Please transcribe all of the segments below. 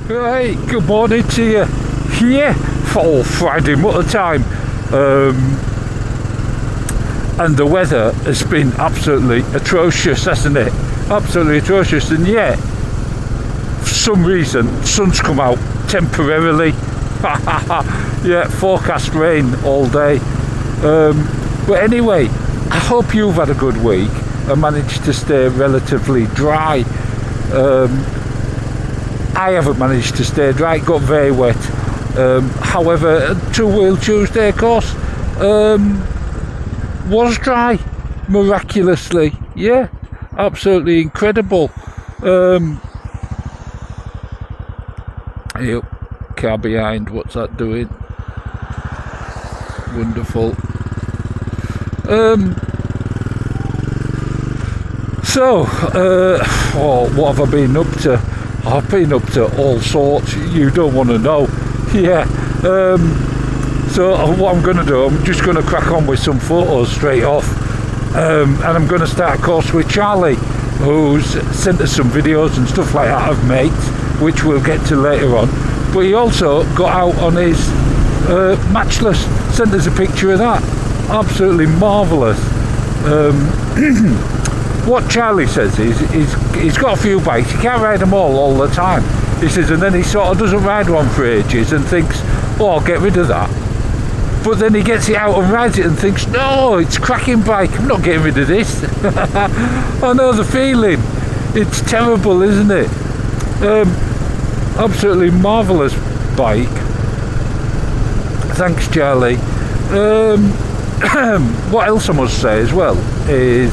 Right, good morning to you here for Friday Mutter time. And the weather has been absolutely atrocious, hasn't it? Absolutely atrocious, and yet, for some reason, sun's come out temporarily. Yeah, forecast rain all day. But anyway, I hope you've had a good week and managed to stay relatively dry. I haven't managed to stay dry, it got very wet. However, Two-Wheel Tuesday, of course, was dry, miraculously. Yeah, absolutely incredible. Yep, car behind, what's that doing? Wonderful. What have I been up to? I've been up to all sorts you don't want to know. Yeah. So what I'm going to do, I'm just going to crack on with some photos straight off. And I'm going to start, of course, with Charlie, who's sent us some videos and stuff like that of mates, which we'll get to later on. But he also got out on his matchless, sent us a picture of that. Absolutely marvellous. What Charlie says is he's got a few bikes, he can't ride them all the time. He says, and then he sort of doesn't ride one for ages and thinks, oh, I'll get rid of that. But then he gets it out and rides it and thinks, no, it's a cracking bike, I'm not getting rid of this. I know the feeling. It's terrible, isn't it? Absolutely marvellous bike. Thanks, Charlie. What else I must say as well is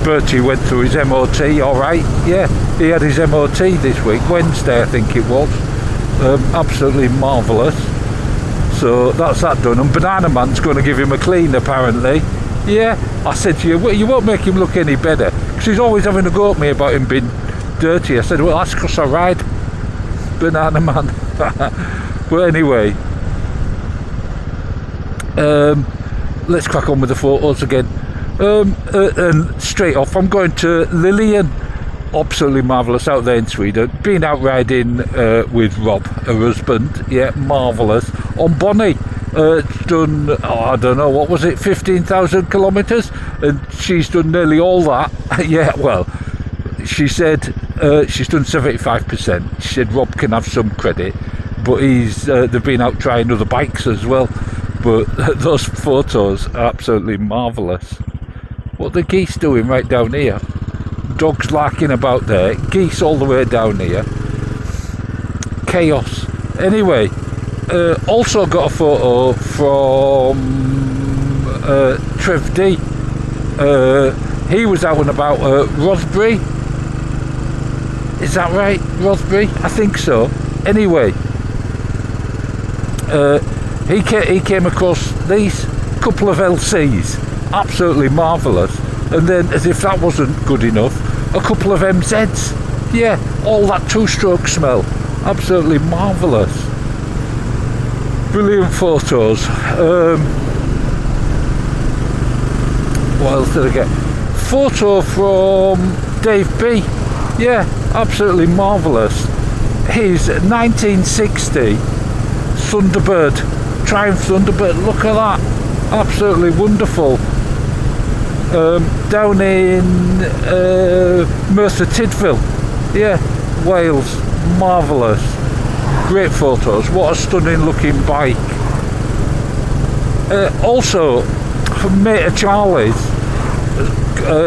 Bertie went through his MOT alright. Yeah, he had his MOT this week, Wednesday I think it was. Absolutely marvellous. So that's that done, and Banana Man's going to give him a clean apparently. Yeah, I said to you, well, you won't make him look any better, because he's always having a go at me about him being dirty. I said, well, that's because I ride Banana Man. But anyway, let's crack on with the photos again. And straight off, I'm going to Lilian. Absolutely marvellous out there in Sweden. Been out riding with Rob, her husband. Yeah, marvellous. On Bonnie, done, I don't know, what was it, 15,000 kilometres? And she's done nearly all that. Yeah, well, she said she's done 75%. She said Rob can have some credit, but they've been out trying other bikes as well. But those photos are absolutely marvellous. What are the geese doing right down here? Dogs larking about there, geese all the way down here. Chaos. Anyway, also got a photo from Trev D. He was out and about Rothbury. Is that right? Rothbury? I think so. Anyway, he came across these couple of LCs. Absolutely marvellous. And then, as if that wasn't good enough, a couple of MZs. Yeah, all that two-stroke smell. Absolutely marvellous. Brilliant photos. What else did I get? Photo from Dave B. Yeah, absolutely marvellous. His 1960 Thunderbird, Triumph Thunderbird. Look at that. Absolutely wonderful. Down in Merthyr Tydfil, yeah, Wales, marvellous, great photos. What a stunning looking bike. Also, from mate of Charlie's,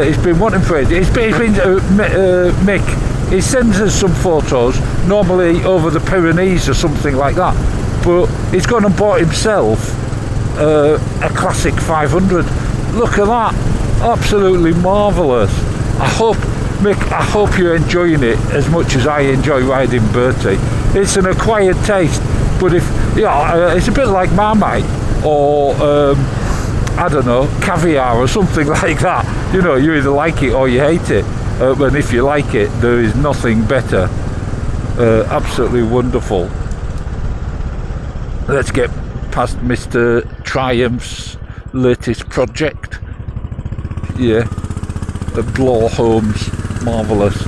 he's been wanting for ages. Mick, he sends us some photos, normally over the Pyrenees or something like that, but he's gone and bought himself a classic 500. Look at that. Absolutely marvellous. I hope you're enjoying it as much as I enjoy riding Bertie. It's an acquired taste, but it's a bit like Marmite or I don't know, caviar or something like that. You know, you either like it or you hate it. And if you like it, there is nothing better. Absolutely wonderful. Let's get past Mr. Triumph's latest project. Yeah, Bloor Homes, marvellous.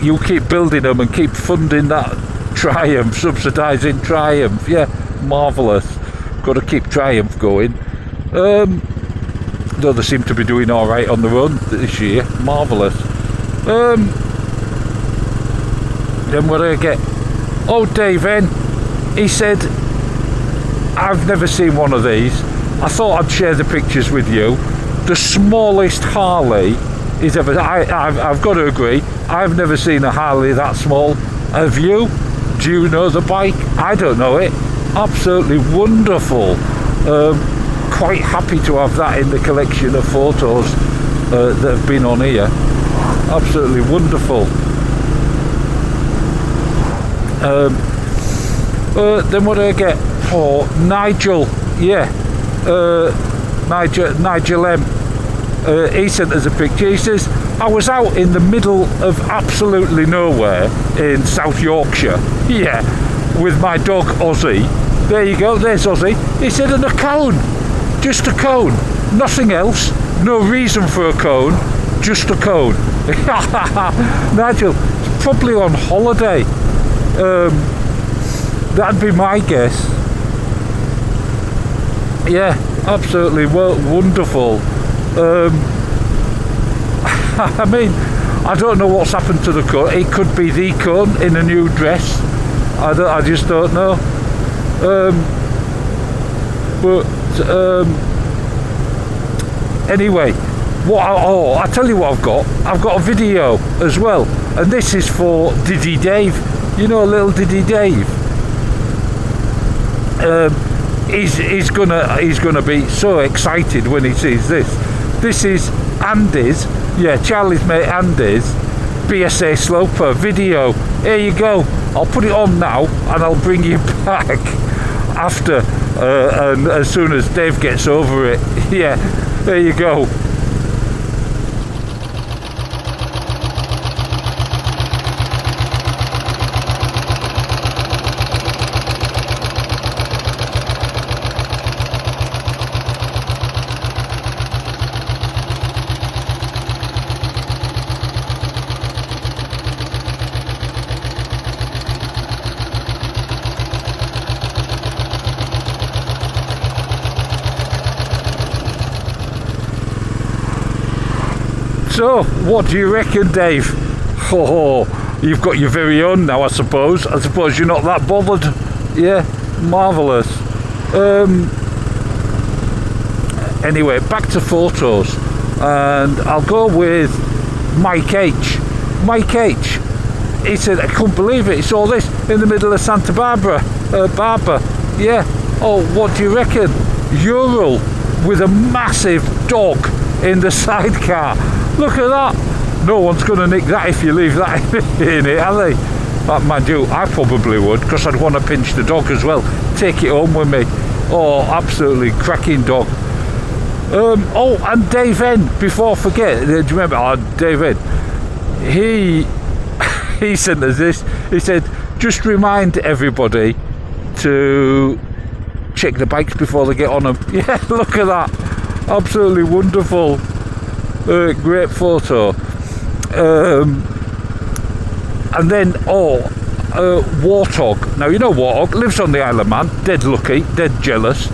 you keep building them and keep funding that Triumph, subsidising Triumph. Yeah, marvellous. Got to keep Triumph going. Though they seem to be doing all right on their own this year. Marvellous. Then what do I get? Oh, Dave N. He said, I've never seen one of these. I thought I'd share the pictures with you. The smallest Harley is ever... I've got to agree, I've never seen a Harley that small. Have you? Do you know the bike? I don't know it. Absolutely wonderful. Quite happy to have that in the collection of photos that have been on here. Absolutely wonderful. Then what do I get? Oh, Nigel. Yeah. Nigel M. He sent us a picture. He says, I was out in the middle of absolutely nowhere in South Yorkshire. Yeah. With my dog Ozzy. There you go. There's Ozzy. He said, and a cone. Just a cone. Nothing else. No reason for a cone. Just a cone. Nigel, probably on holiday. That'd be my guess. Yeah, absolutely wonderful. I mean, I don't know what's happened to the cone. It could be the cone in a new dress. I just don't know. Anyway, I tell you what I've got. I've got a video as well, and this is for Diddy Dave. You know, little Diddy Dave. He's gonna be so excited when he sees this. This is Andy's, yeah, Charlie's mate Andy's BSA Sloper video. Here you go. I'll put it on now, and I'll bring you back after, and as soon as Dave gets over it. Yeah, there you go. So, what do you reckon, Dave? Oh, you've got your very own now, I suppose. I suppose you're not that bothered. Yeah, marvellous. Anyway, back to photos. And I'll go with Mike H. Mike H. He said, I couldn't believe it. He saw this in the middle of Santa Barbara. Yeah. Oh, what do you reckon? Ural with a massive dog in the sidecar. Look at that. No one's going to nick that if you leave that in it, are they? But mind you, I probably would, because I'd want to pinch the dog as well. Take it home with me. Oh, absolutely cracking dog. Oh, and Dave N, before I forget, do you remember? Oh, Dave N, he sent us this. He said, just remind everybody to check the bikes before they get on them. Yeah, look at that. Absolutely wonderful. Great photo. And then, Warthog. Now, you know Warthog lives on the Isle of Man. Dead lucky, dead jealous.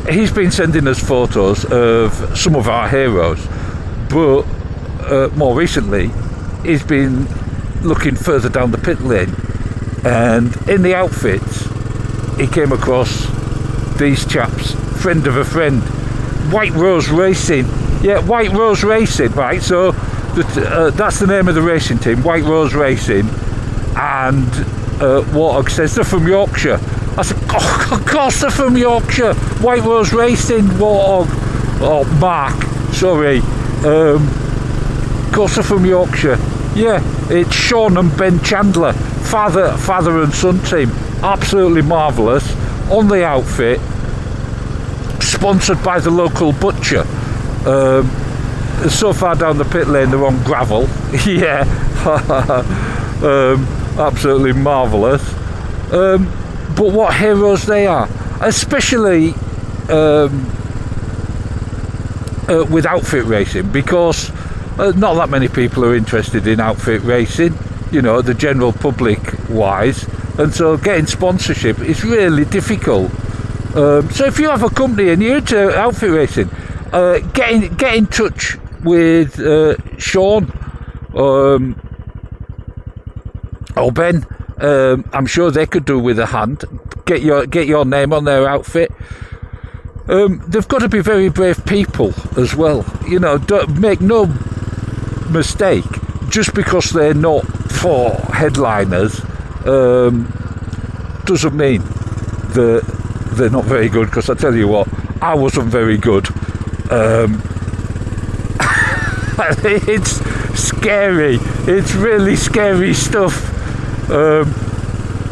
He's been sending us photos of some of our heroes, but more recently, he's been looking further down the pit lane, and in the outfits, he came across these chaps. Friend of a friend. White Rose Racing. Yeah, White Rose Racing, right? So that's the name of the racing team, White Rose Racing. And Warthog says they're from Yorkshire. I said, oh, of course they're from Yorkshire. White Rose Racing, Warthog. Oh, Mark, sorry. Of course they're from Yorkshire. Yeah, it's Sean and Ben Chandler, father and son team. Absolutely marvellous. On the outfit. Sponsored by the local butcher. So far down the pit lane they're on gravel. Yeah. Absolutely marvellous. But what heroes they are, especially with outfit racing, because not that many people are interested in outfit racing, you know, the general public wise, and so getting sponsorship is really difficult. So if you have a company and you're into outfit racing, get in touch with Sean or Ben. I'm sure they could do with a hand. Get your name on their outfit. They've got to be very brave people as well. You know, don't make no mistake. Just because they're not for headliners doesn't mean they're not very good. Because I tell you what, I wasn't very good. It's scary. It's really scary stuff.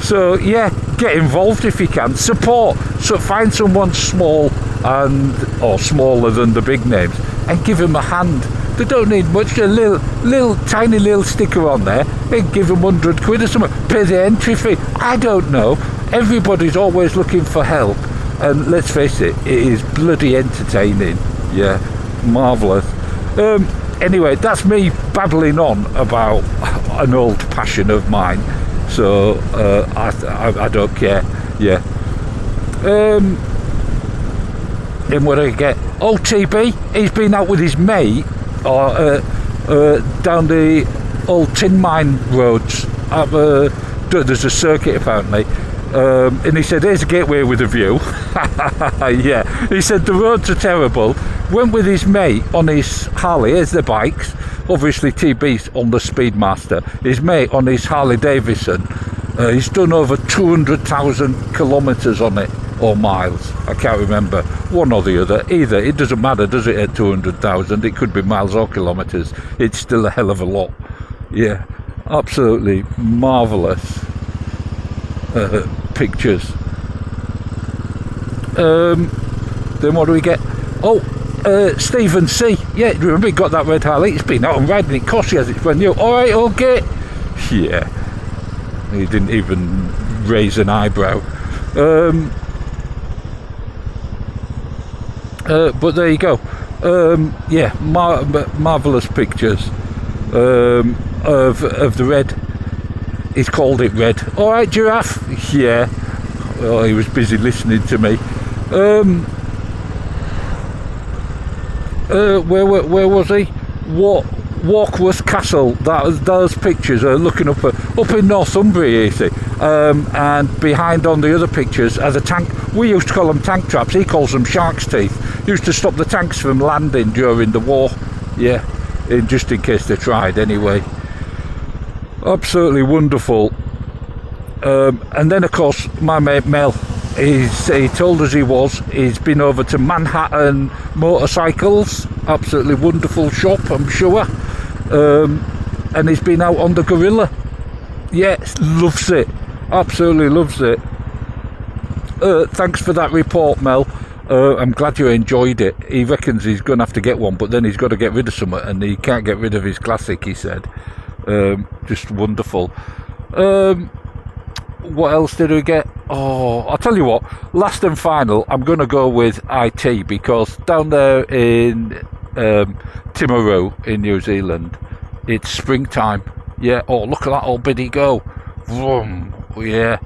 So yeah, get involved if you can. Support. So find someone small or smaller than the big names and give them a hand. They don't need much. A little tiny little sticker on there. And give them 100 quid or something. Pay the entry fee. I don't know. Everybody's always looking for help. And let's face it, it is bloody entertaining. Yeah, marvellous. Anyway, that's me babbling on about an old passion of mine. So I don't care. Yeah. Then what do I get? Oh, TB. He's been out with his mate down the old tin mine roads. There's a circuit apparently. And he said, here's a gateway with a view. Yeah, he said the roads are terrible. Went with his mate on his Harley. Here's the bikes. Obviously TB's on the Speedmaster. His mate on his Harley Davidson. He's done over 200,000 kilometres on it, or miles. I can't remember, one or the other. Either, it doesn't matter, does it, at 200,000? It could be miles or kilometres. It's still a hell of a lot. Yeah, absolutely marvellous pictures. Then what do we get? Oh, Stephen C. Yeah, remember he got that red Harley? He's been out and riding it. Cost he has, it's brand new. Alright, okay. Yeah. He didn't even raise an eyebrow. But there you go. Yeah, marvellous pictures of the red. He's called it red. Alright, Giraffe. Yeah. Oh, he was busy listening to me. Where was he? Walkworth Castle. Those pictures are looking up in Northumbria, you see. And behind on the other pictures as a tank. We used to call them tank traps. He calls them shark's teeth. Used to stop the tanks from landing during the war. Yeah, just in case they tried anyway. Absolutely wonderful. And then of course my mate Mel, he told us he's been over to Manhattan Motorcycles, absolutely wonderful shop, I'm sure. And he's been out on the Gorilla. Yes, loves it, absolutely loves it. Thanks for that report, Mel. I'm glad you enjoyed it. He reckons he's going to have to get one, but then he's got to get rid of something, and he can't get rid of his Classic, he said. Just wonderful. What else did we get? Oh, I'll tell you what, last and final, I'm going to go with IT, because down there in Timaru in New Zealand, it's springtime. Yeah, oh, look at that old biddy go. Vroom. Yeah,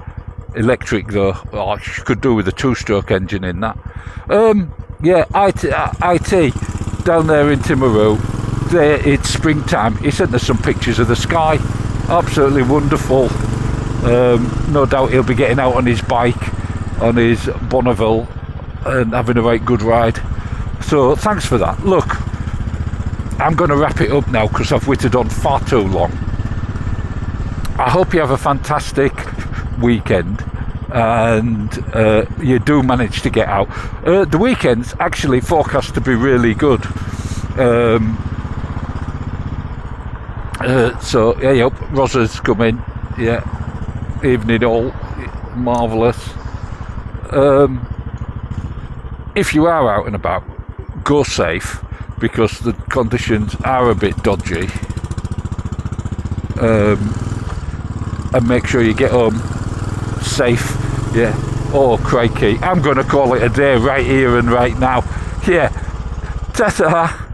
electric though. Oh, you could do with a two-stroke engine in that. Yeah, IT down there in Timaru, there it's springtime. He sent us some pictures of the sky, absolutely wonderful. No doubt he'll be getting out on his bike, on his Bonneville, and having a right good ride. So thanks for that. Look, I'm going to wrap it up now because I've whittled on far too long. I hope you have a fantastic weekend and you do manage to get out. The weekend's actually forecast to be really good. So yeah, yep, Rosa's coming. Yeah, evening all, marvellous. If you are out and about, go safe, because the conditions are a bit dodgy. And make sure you get home safe. Yeah. Oh crikey, I'm going to call it a day right here and right now. Yeah. Ta-ta.